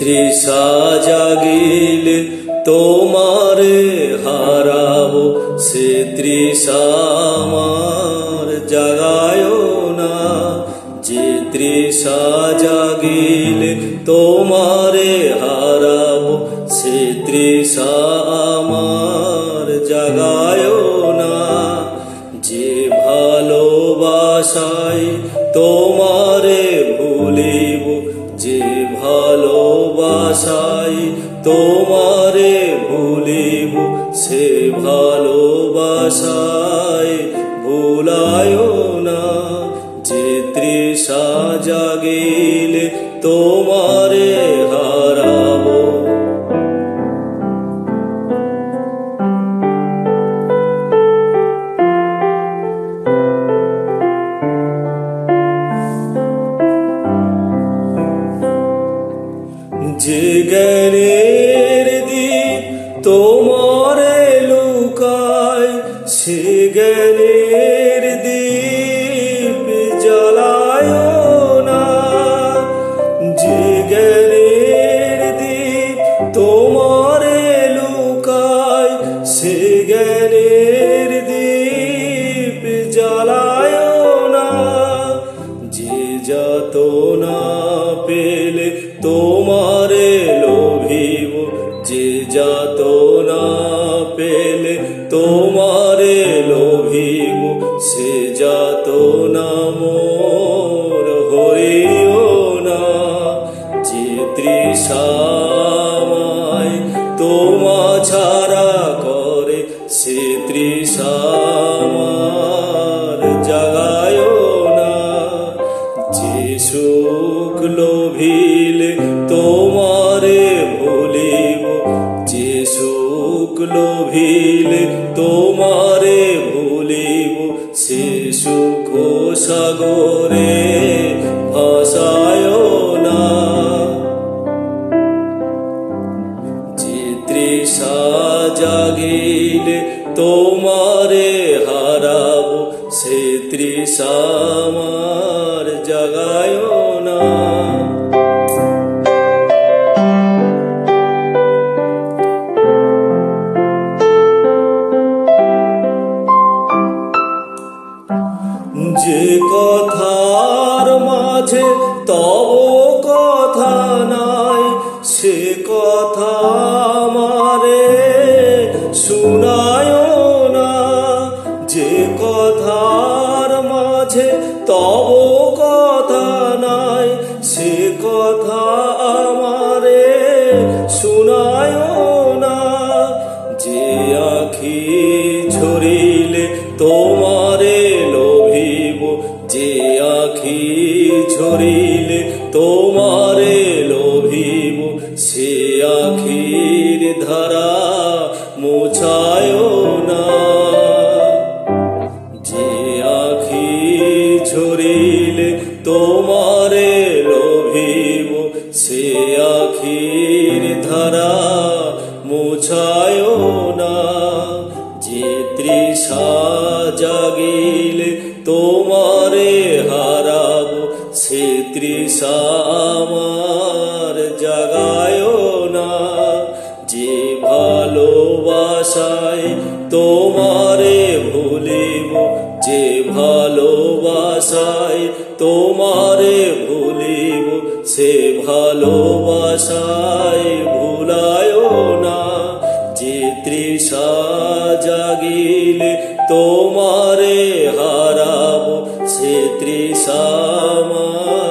তৃষা জাগিলে তোমারে হারাবো, সে তৃষা আমার জাগায় না। যে তৃষা জাগিলে তোমারে হারাবো, সে তৃষা আমার জাগায় না। যে ভালোবাসায় তোমারে ভুলিব, যে ভালোবাসায় তোমারে ভুলিব, সে ভালোবাসায় ভুলায় না। যে তৃষা জাগিলে তোমারে হারাবো। যে জ্ঞানের দীপ তোমারে লুকায়, সে জ্ঞানের দীপ জ্বালায় না। যে জ্ঞানের দীপ তোমারে লুকায়, সে জ্ঞানের দীপ জ্বালায় না। যে যাতনা পেলে তোমারে লোভিব, যে যাতনা পেলে তোমারে লোভিব, সে যাতনা মোর হইও না। যে তৃষামায় তোমা ছাড়া করে, সে তৃষা আমার জাগায় না। যে সুখ লোভিলে তোমারে ভুলিব, যে সুখ লোভিলে তোমারে ভুলিব, সে সুখ সাগরে ভাসায় না। যে তৃষা জাগিলে তোমারে হারাবো, সে তৃষা আমার জাগায় না। যে কথার মাঝে তব কথা নাই, সে কথা আমারে শুনায় না। যে কথার মাঝে তব কথা নাই, সে কথা আমারে শুনায় না। যে আখি ঝরিলে তোমারে লোভিব, যে আখি ঝরিলে তোমারে লোভিব, সে আখির ধারা মুছায় না। যে আখি ঝরিলে তোমারে লোভিব, সে আখির ধারা মুছায় না। যে তৃষা জাগিলে তোমারে হারাবো, সে তৃষা আমার জাগায় না। যে ভালোবাসায় তোমারে ভুলিব, যে ভালোবাসায় তোমারে ভুলিব, সে ভালোবাসায় ভুলায় না। যে তৃষা জাগিলে তোমারে হারাবো, সে তৃষা আমার